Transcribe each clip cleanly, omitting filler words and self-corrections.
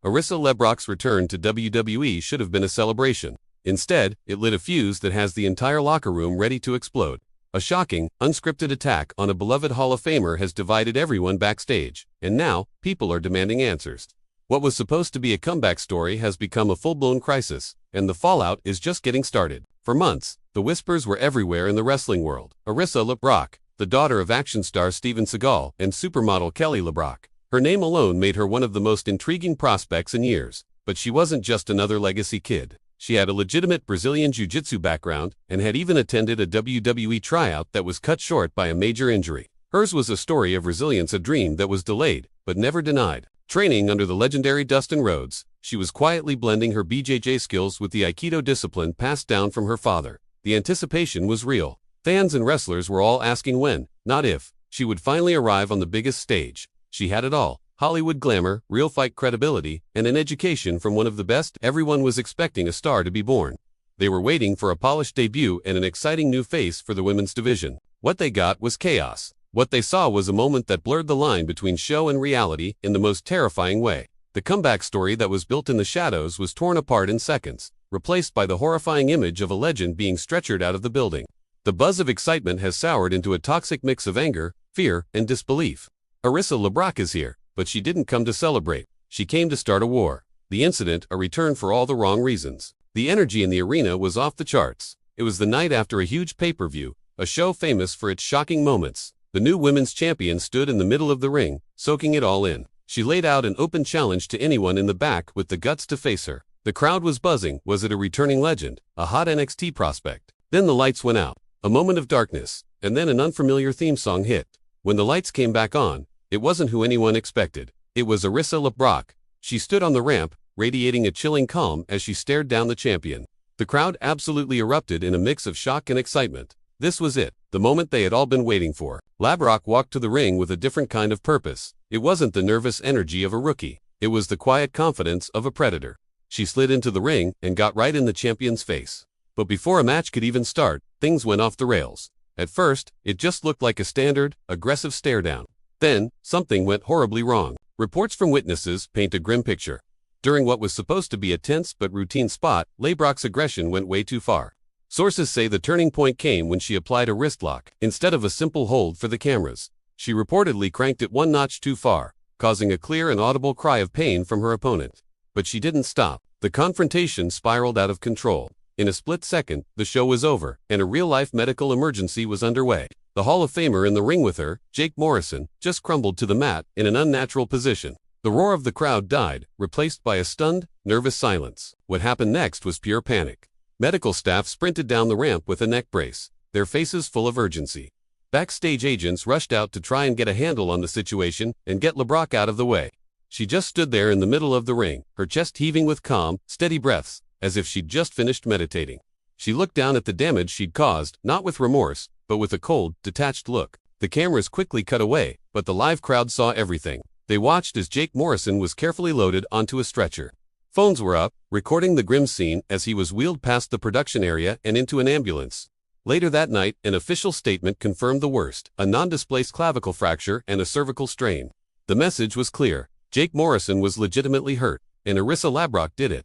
Arissa LeBrock's return to WWE should have been a celebration. Instead, it lit a fuse that has the entire locker room ready to explode. A shocking, unscripted attack on a beloved Hall of Famer has divided everyone backstage, and now, people are demanding answers. What was supposed to be a comeback story has become a full-blown crisis, and the fallout is just getting started. For months, the whispers were everywhere in the wrestling world. Arissa LeBrock, the daughter of action star Steven Seagal and supermodel Kelly LeBrock. Her name alone made her one of the most intriguing prospects in years, but she wasn't just another legacy kid. She had a legitimate Brazilian jiu-jitsu background and had even attended a WWE tryout that was cut short by a major injury. Hers was a story of resilience, a dream that was delayed, but never denied. Training under the legendary Dustin Rhodes, she was quietly blending her BJJ skills with the Aikido discipline passed down from her father. The anticipation was real. Fans and wrestlers were all asking when, not if, she would finally arrive on the biggest stage. She had it all: Hollywood glamour, real fight credibility, and an education from one of the best. Everyone was expecting a star to be born. They were waiting for a polished debut and an exciting new face for the women's division. What they got was chaos. What they saw was a moment that blurred the line between show and reality in the most terrifying way. The comeback story that was built in the shadows was torn apart in seconds, replaced by the horrifying image of a legend being stretchered out of the building. The buzz of excitement has soured into a toxic mix of anger, fear, and disbelief. Arissa LeBrock is here, but she didn't come to celebrate. She came to start a war. The incident, a return for all the wrong reasons. The energy in the arena was off the charts. It was the night after a huge pay-per-view, a show famous for its shocking moments. The new women's champion stood in the middle of the ring, soaking it all in. She laid out an open challenge to anyone in the back with the guts to face her. The crowd was buzzing. Was it a returning legend, a hot NXT prospect? Then the lights went out. A moment of darkness, and then an unfamiliar theme song hit. When the lights came back on, it wasn't who anyone expected. It was Arissa LeBrock. She stood on the ramp, radiating a chilling calm as she stared down the champion. The crowd absolutely erupted in a mix of shock and excitement. This was it, the moment they had all been waiting for. LeBrock walked to the ring with a different kind of purpose. It wasn't the nervous energy of a rookie. It was the quiet confidence of a predator. She slid into the ring and got right in the champion's face. But before a match could even start, things went off the rails. At first, it just looked like a standard, aggressive stare-down. Then, something went horribly wrong. Reports from witnesses paint a grim picture. During what was supposed to be a tense but routine spot, LeBrock's aggression went way too far. Sources say the turning point came when she applied a wrist lock instead of a simple hold for the cameras. She reportedly cranked it one notch too far, causing a clear and audible cry of pain from her opponent. But she didn't stop. The confrontation spiraled out of control. In a split second, the show was over, and a real-life medical emergency was underway. The Hall of Famer in the ring with her, Jake Morrison, just crumbled to the mat in an unnatural position. The roar of the crowd died, replaced by a stunned, nervous silence. What happened next was pure panic. Medical staff sprinted down the ramp with a neck brace, their faces full of urgency. Backstage agents rushed out to try and get a handle on the situation and get LeBrock out of the way. She just stood there in the middle of the ring, her chest heaving with calm, steady breaths, as if she'd just finished meditating. She looked down at the damage she'd caused, not with remorse, but with a cold, detached look. The cameras quickly cut away, but the live crowd saw everything. They watched as Jake Morrison was carefully loaded onto a stretcher. Phones were up, recording the grim scene as he was wheeled past the production area and into an ambulance. Later that night, an official statement confirmed the worst: a non-displaced clavicle fracture and a cervical strain. The message was clear: Jake Morrison was legitimately hurt, and Arissa LeBrock did it.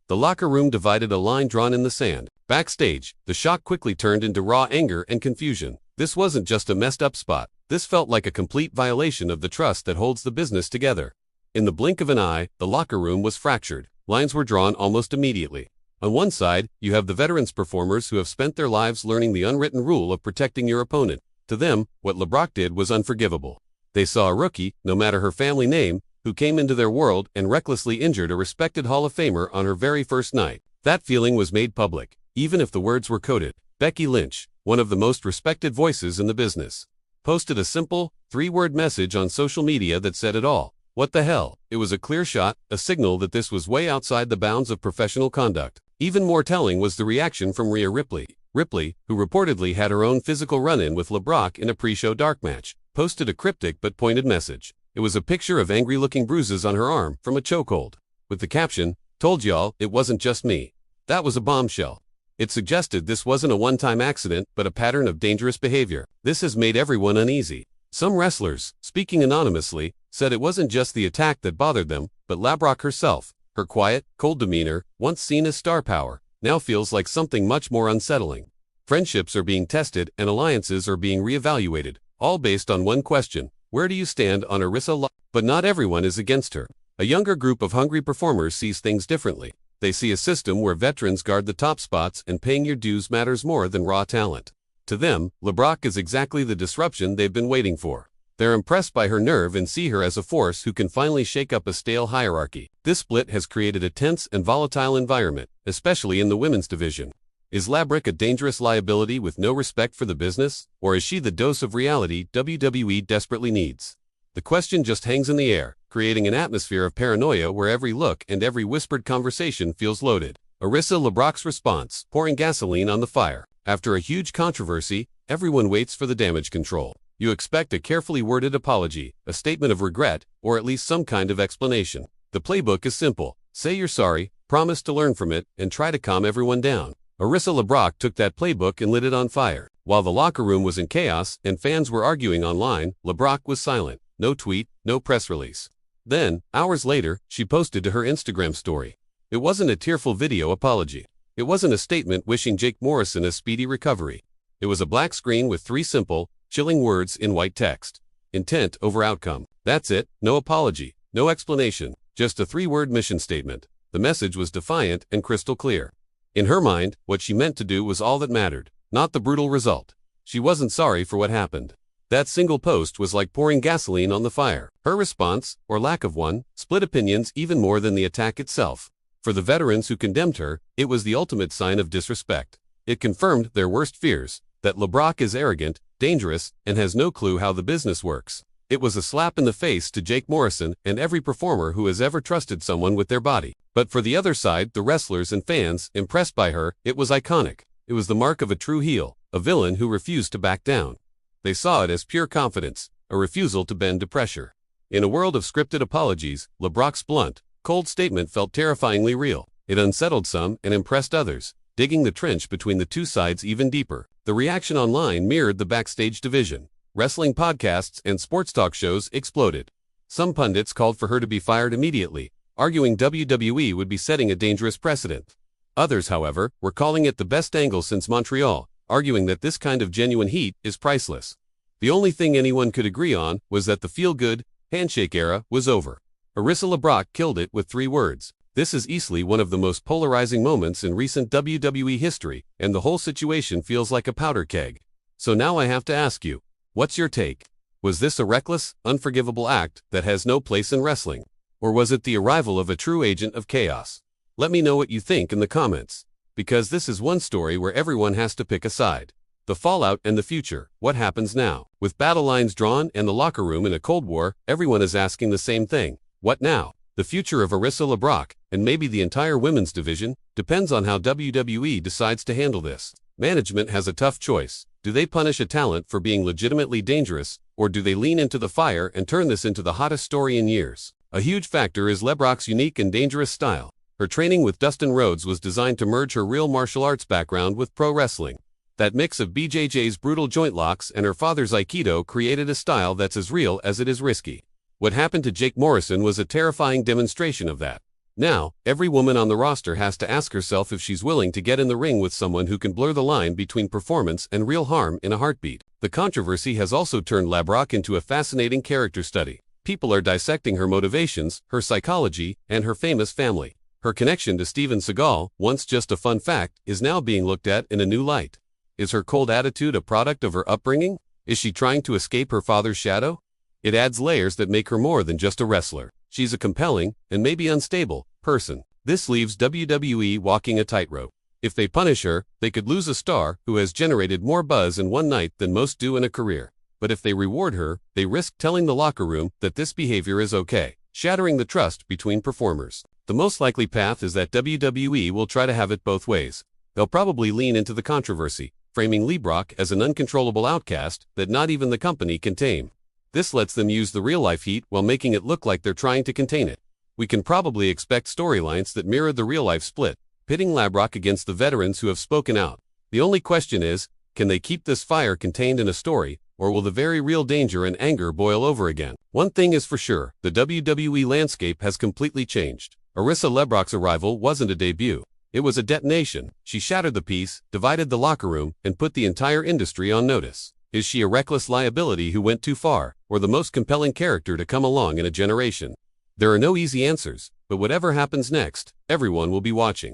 The locker room divided, a line drawn in the sand. Backstage, the shock quickly turned into raw anger and confusion. This wasn't just a messed up spot. This felt like a complete violation of the trust that holds the business together. In the blink of an eye, the locker room was fractured. Lines were drawn almost immediately. On one side, you have the veterans performers who have spent their lives learning the unwritten rule of protecting your opponent. To them, what LeBrock did was unforgivable. They saw a rookie, no matter her family name, who came into their world and recklessly injured a respected Hall of Famer on her very first night. That feeling was made public, even if the words were coded. Becky Lynch, one of the most respected voices in the business, posted a simple, 3-word message on social media that said it all. What the hell? It was a clear shot, a signal that this was way outside the bounds of professional conduct. Even more telling was the reaction from Rhea Ripley. Ripley, who reportedly had her own physical run-in with LeBrock in a pre-show dark match, posted a cryptic but pointed message. It was a picture of angry-looking bruises on her arm from a chokehold, with the caption, "Told y'all, it wasn't just me." That was a bombshell. It suggested this wasn't a one-time accident, but a pattern of dangerous behavior. This has made everyone uneasy. Some wrestlers, speaking anonymously, said it wasn't just the attack that bothered them, but LeBrock herself, her quiet, cold demeanor, once seen as star power, now feels like something much more unsettling. Friendships are being tested and alliances are being reevaluated, all based on one question: where do you stand on Arissa LeBrock? But not everyone is against her. A younger group of hungry performers sees things differently. They see a system where veterans guard the top spots and paying your dues matters more than raw talent. To them, LeBrock is exactly the disruption they've been waiting for. They're impressed by her nerve and see her as a force who can finally shake up a stale hierarchy. This split has created a tense and volatile environment, especially in the women's division. Is LeBrock a dangerous liability with no respect for the business, or is she the dose of reality WWE desperately needs? The question just hangs in the air, creating an atmosphere of paranoia where every look and every whispered conversation feels loaded. Arissa LeBrock's response: pouring gasoline on the fire. After a huge controversy, everyone waits for the damage control. You expect a carefully worded apology, a statement of regret, or at least some kind of explanation. The playbook is simple: say you're sorry, promise to learn from it, and try to calm everyone down. Arissa LeBrock took that playbook and lit it on fire. While the locker room was in chaos and fans were arguing online, LeBrock was silent. No tweet, no press release. Then, hours later, she posted to her Instagram story. It wasn't a tearful video apology. It wasn't a statement wishing Jake Morrison a speedy recovery. It was a black screen with 3 simple, chilling words in white text: intent over outcome. That's it, no apology, no explanation, just a 3-word mission statement. The message was defiant and crystal clear. In her mind, what she meant to do was all that mattered, not the brutal result. She wasn't sorry for what happened. That single post was like pouring gasoline on the fire. Her response, or lack of one, split opinions even more than the attack itself. For the veterans who condemned her, it was the ultimate sign of disrespect. It confirmed their worst fears, that LeBrock is arrogant, dangerous, and has no clue how the business works. It was a slap in the face to Jake Morrison and every performer who has ever trusted someone with their body. But for the other side, the wrestlers and fans, impressed by her, it was iconic. It was the mark of a true heel, a villain who refused to back down. They saw it as pure confidence, a refusal to bend to pressure. In a world of scripted apologies, LeBrock's blunt, cold statement felt terrifyingly real. It unsettled some and impressed others, digging the trench between the two sides even deeper. The reaction online mirrored the backstage division. Wrestling podcasts and sports talk shows exploded. Some pundits called for her to be fired immediately, arguing WWE would be setting a dangerous precedent. Others, however, were calling it the best angle since Montreal, arguing that this kind of genuine heat is priceless. The only thing anyone could agree on was that the feel-good, handshake era was over. Arissa LeBrock killed it with 3 words. This is easily one of the most polarizing moments in recent WWE history, and the whole situation feels like a powder keg. So now I have to ask you, what's your take? Was this a reckless, unforgivable act that has no place in wrestling? Or was it the arrival of a true agent of chaos? Let me know what you think in the comments, because this is one story where everyone has to pick a side. The fallout and the future, what happens now? With battle lines drawn and the locker room in a Cold War, everyone is asking the same thing: what now? The future of Arissa LeBrock, and maybe the entire women's division, depends on how WWE decides to handle this. Management has a tough choice. Do they punish a talent for being legitimately dangerous, or do they lean into the fire and turn this into the hottest story in years? A huge factor is LeBrock's unique and dangerous style. Her training with Dustin Rhodes was designed to merge her real martial arts background with pro wrestling. That mix of BJJ's brutal joint locks and her father's Aikido created a style that's as real as it is risky. What happened to Jake Morrison was a terrifying demonstration of that. Now, every woman on the roster has to ask herself if she's willing to get in the ring with someone who can blur the line between performance and real harm in a heartbeat. The controversy has also turned LeBrock into a fascinating character study. People are dissecting her motivations, her psychology, and her famous family. Her connection to Steven Seagal, once just a fun fact, is now being looked at in a new light. Is her cold attitude a product of her upbringing? Is she trying to escape her father's shadow? It adds layers that make her more than just a wrestler. She's a compelling, and maybe unstable, person. This leaves WWE walking a tightrope. If they punish her, they could lose a star who has generated more buzz in one night than most do in a career. But if they reward her, they risk telling the locker room that this behavior is okay, shattering the trust between performers. The most likely path is that WWE will try to have it both ways. They'll probably lean into the controversy, framing LeBrock as an uncontrollable outcast that not even the company can tame. This lets them use the real-life heat while making it look like they're trying to contain it. We can probably expect storylines that mirror the real-life split, pitting LeBrock against the veterans who have spoken out. The only question is, can they keep this fire contained in a story, or will the very real danger and anger boil over again? One thing is for sure, the WWE landscape has completely changed. Arissa LeBrock's arrival wasn't a debut. It was a detonation. She shattered the peace, divided the locker room, and put the entire industry on notice. Is she a reckless liability who went too far, or the most compelling character to come along in a generation? There are no easy answers, but whatever happens next, everyone will be watching.